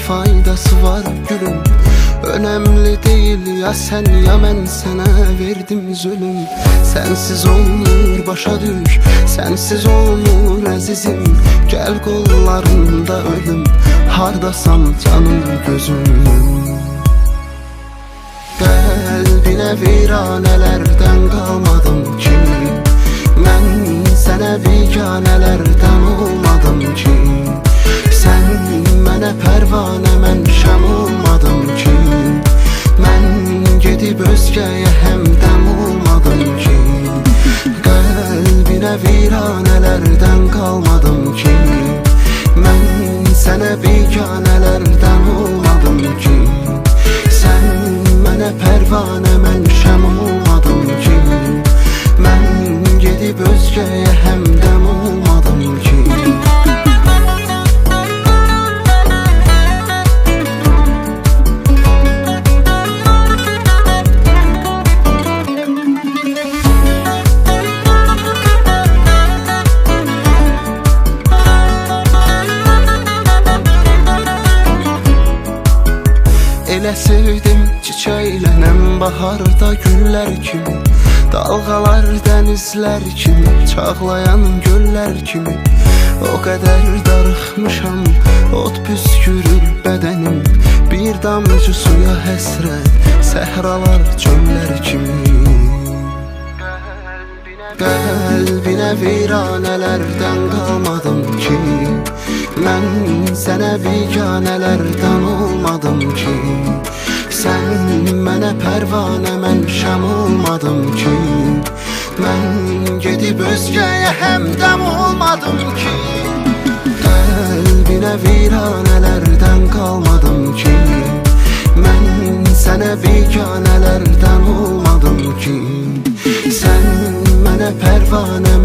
faydası var gülüm? Önemli değil ya sen ya mən sənə verdim zulüm. Sensiz olmur başa düş, sensiz olmur əzizim. Gəl qollarında ölüm, hardasan canım gözüm. Qəlbinə viranələrdən qalmadım ki, mən sənə biganələrdən olmadım ki. Sən mənə pərvanə, mən şəm olmadım ki. Mən gedib özgəyə həmdəm olmadım ki. Qəlbinə viranələrdən qalmadım ki, mən sənə biganələrdən olmadım ki. Sən mənə pərvanə, mən şəm olmadım ki. Mən gedib özgəyə həmdəm olmadım ki. Elə sevdim çiçəklənəm baharda güllər kimi. Dalğalar dənizlər kimi, çağlayan göllər kimi. O qədər darıxmışam, ot püskürür bədənim. Bir damcı suya həsrət, səhralar çöllər kimi. Qəlbinə viranələrdən qalmadım ki, mən sənə biganələrdən olmadım ki. Sən mənə pərvanə, mən şəm olmadım ki. Mən gedib özgəyə həmdəm olmadım ki. Qəlbinə viranələrdən qalmadım ki, mən sənə biganələrdən olmadım ki. Sən mənə pərvanə,